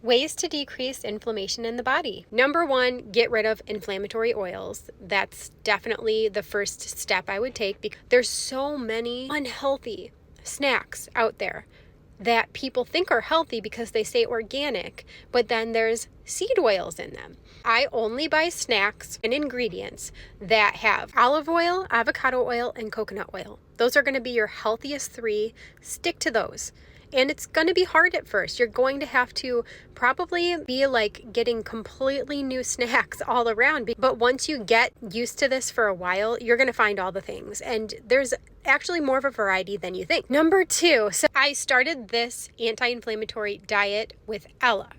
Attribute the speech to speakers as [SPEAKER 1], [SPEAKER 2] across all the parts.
[SPEAKER 1] Ways to decrease inflammation in the body. Number one, get rid of inflammatory oils. That's definitely the first step I would take because there's so many unhealthy snacks out there that people think are healthy because they say organic, but then there's seed oils in them. I only buy snacks and ingredients that have olive oil, avocado oil, and coconut oil. Those are going to be your healthiest three. Stick to those. And it's going to be hard at first. You're going to have to probably be like getting completely new snacks all around. But once you get used to this for a while, you're going to find all the things. And there's actually more of a variety than you think. Number two, so I started this anti-inflammatory diet with Ella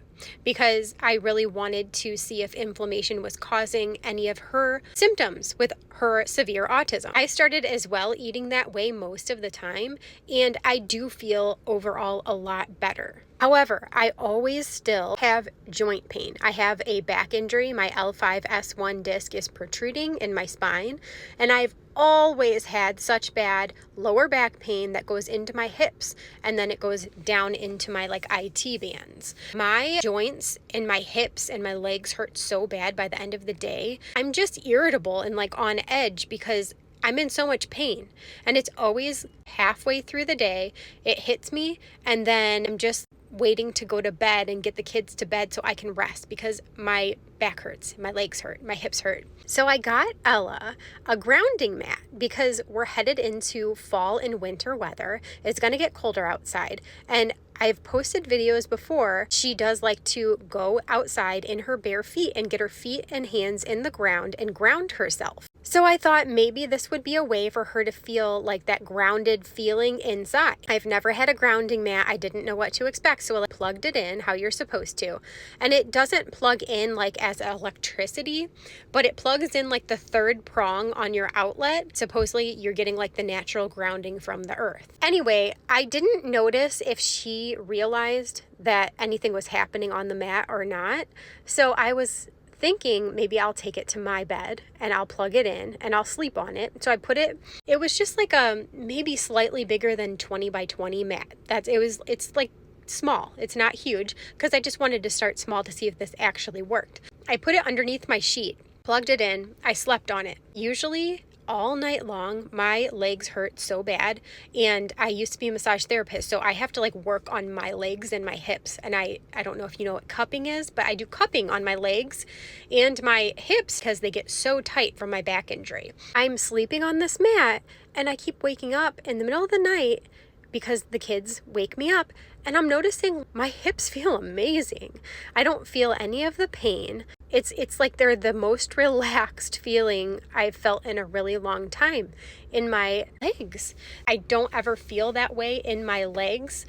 [SPEAKER 1] because I really wanted to see if inflammation was causing any of her symptoms with her severe autism. I started as well eating that way most of the time, and I do feel overall a lot better. However, I always still have joint pain. I have a back injury. My L5-S1 disc is protruding in my spine, and I've always had such bad lower back pain that goes into my hips and then it goes down into my like IT bands. My joints and my hips and my legs hurt so bad by the end of the day. I'm just irritable and like on edge because I'm in so much pain, and it's always halfway through the day. It hits me and then I'm just waiting to go to bed and get the kids to bed so I can rest because my back hurts, my legs hurt, my hips hurt. So I got Ella a grounding mat because we're headed into fall and winter weather. It's going to get colder outside, and I've posted videos before. She does like to go outside in her bare feet and get her feet and hands in the ground and ground herself. So I thought maybe this would be a way for her to feel like that grounded feeling inside. I've never had a grounding mat. I didn't know what to expect, so I plugged it in how you're supposed to. And it doesn't plug in like as electricity, but it plugs in like the third prong on your outlet. Supposedly you're getting like the natural grounding from the earth. Anyway, I didn't notice if she realized that anything was happening on the mat or not. So I was thinking maybe I'll take it to my bed and I'll plug it in and I'll sleep on it. So I put it was just like a maybe slightly bigger than 20 by 20 mat. It's like small. It's not huge because I just wanted to start small to see if this actually worked. I put it underneath my sheet, plugged it in, I slept on it. Usually all night long, my legs hurt so bad, and I used to be a massage therapist, so I have to like work on my legs and my hips, and I don't know if you know what cupping is, but I do cupping on my legs and my hips because they get so tight from my back injury. I'm sleeping on this mat, and I keep waking up in the middle of the night because the kids wake me up, and I'm noticing my hips feel amazing. I don't feel any of the pain. It's like they're the most relaxed feeling I've felt in a really long time in my legs. I don't ever feel that way in my legs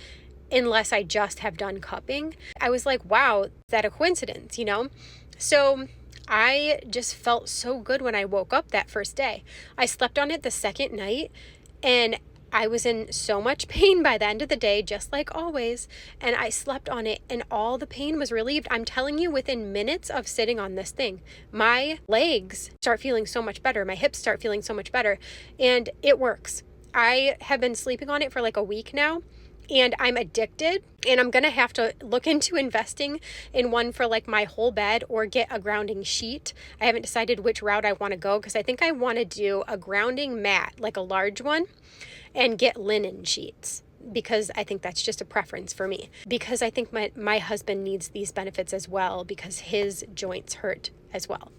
[SPEAKER 1] unless I just have done cupping. I was like, wow, is that a coincidence, you know? So I just felt so good when I woke up that first day. I slept on it the second night, and I was in so much pain by the end of the day, just like always, and I slept on it and all the pain was relieved. I'm telling you, within minutes of sitting on this thing, my legs start feeling so much better. My hips start feeling so much better, and it works. I have been sleeping on it for like a week now, and I'm addicted, and I'm going to have to look into investing in one for like my whole bed or get a grounding sheet. I haven't decided which route I want to go because I think I want to do a grounding mat, like a large one, and get linen sheets because I think that's just a preference for me, because I think my husband needs these benefits as well because his joints hurt as well.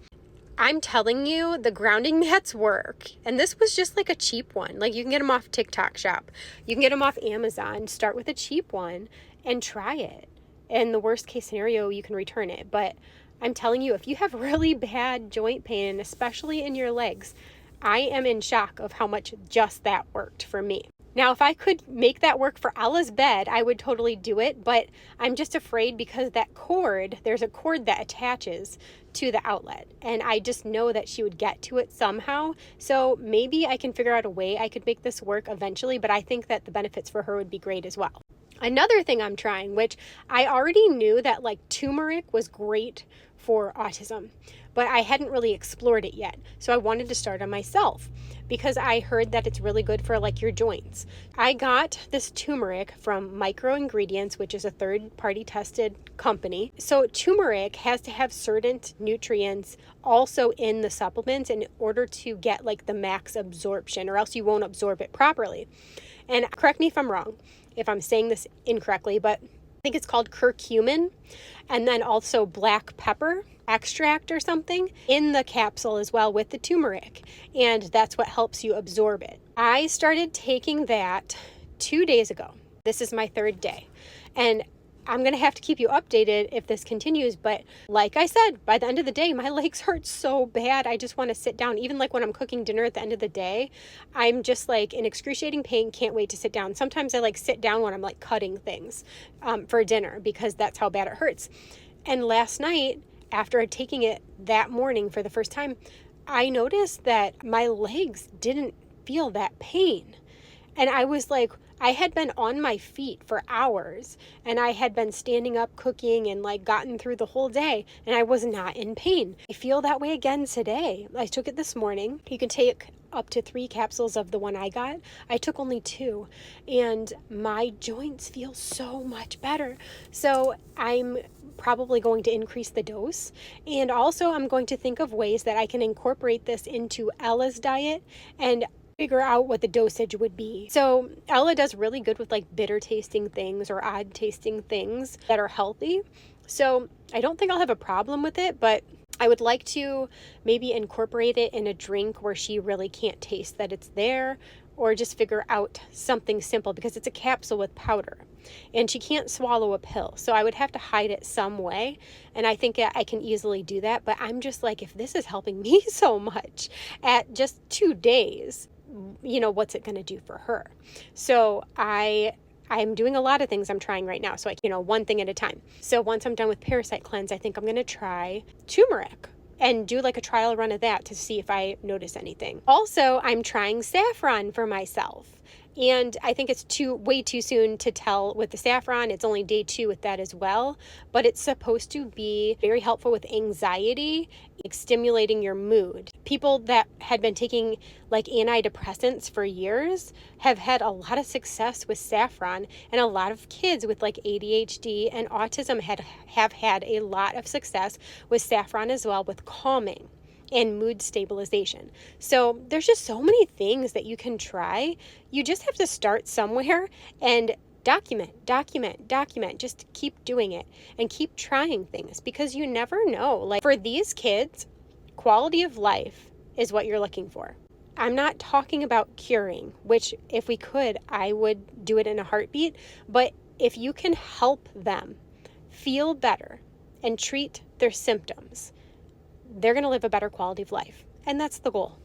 [SPEAKER 1] I'm telling you, the grounding mats work. And this was just like a cheap one. Like you can get them off TikTok shop. You can get them off Amazon. Start with a cheap one and try it. In the worst case scenario, you can return it. But I'm telling you, if you have really bad joint pain, and especially in your legs, I am in shock of how much just that worked for me. Now, if I could make that work for Ella's bed, I would totally do it, but I'm just afraid because there's a cord that attaches to the outlet, and I just know that she would get to it somehow. So maybe I can figure out a way I could make this work eventually, but I think that the benefits for her would be great as well. Another thing I'm trying, which I already knew that like turmeric was great for autism, but I hadn't really explored it yet. So I wanted to start on myself because I heard that it's really good for like your joints. I got this turmeric from Micro Ingredients, which is a third-party tested company. So turmeric has to have certain nutrients also in the supplements in order to get like the max absorption, or else you won't absorb it properly. And correct me if I'm wrong, if I'm saying this incorrectly, but I think it's called curcumin, and then also black pepper extract or something in the capsule as well with the turmeric. And that's what helps you absorb it. I started taking that 2 days ago. This is my third day. And I'm going to have to keep you updated if this continues. But like I said, by the end of the day, my legs hurt so bad. I just want to sit down. Even like when I'm cooking dinner at the end of the day, I'm just like in excruciating pain. Can't wait to sit down. Sometimes I like sit down when I'm like cutting things for dinner because that's how bad it hurts. And last night, after taking it that morning for the first time, I noticed that my legs didn't feel that pain. And I was like, I had been on my feet for hours and I had been standing up cooking and like gotten through the whole day and I was not in pain. I feel that way again today. I took it this morning. You can take up to 3 capsules of the one I got. I took only 2 and my joints feel so much better. So I'm probably going to increase the dose. And also I'm going to think of ways that I can incorporate this into Ella's diet and figure out what the dosage would be. So Ella does really good with like bitter tasting things or odd tasting things that are healthy. So I don't think I'll have a problem with it, but I would like to maybe incorporate it in a drink where she really can't taste that it's there, or just figure out something simple because it's a capsule with powder and she can't swallow a pill. So I would have to hide it some way. And I think I can easily do that. But I'm just like, if this is helping me so much at just 2 days, you know, what's it going to do for her? So I'm doing a lot of things I'm trying right now. So one thing at a time. So once I'm done with Parasite Cleanse, I think I'm going to try turmeric and do like a trial run of that to see if I notice anything. Also, I'm trying saffron for myself. And I think it's way too soon to tell with the saffron. It's only day 2 with that as well. But it's supposed to be very helpful with anxiety, like stimulating your mood. People that had been taking like antidepressants for years have had a lot of success with saffron. And a lot of kids with like ADHD and autism have had a lot of success with saffron as well, with calming and mood stabilization. So there's just so many things that you can try. You just have to start somewhere and document. Just keep doing it and keep trying things because you never know. Like for these kids, quality of life is what you're looking for. I'm not talking about curing, which if we could, I would do it in a heartbeat. But if you can help them feel better and treat their symptoms, they're going to live a better quality of life. And that's the goal.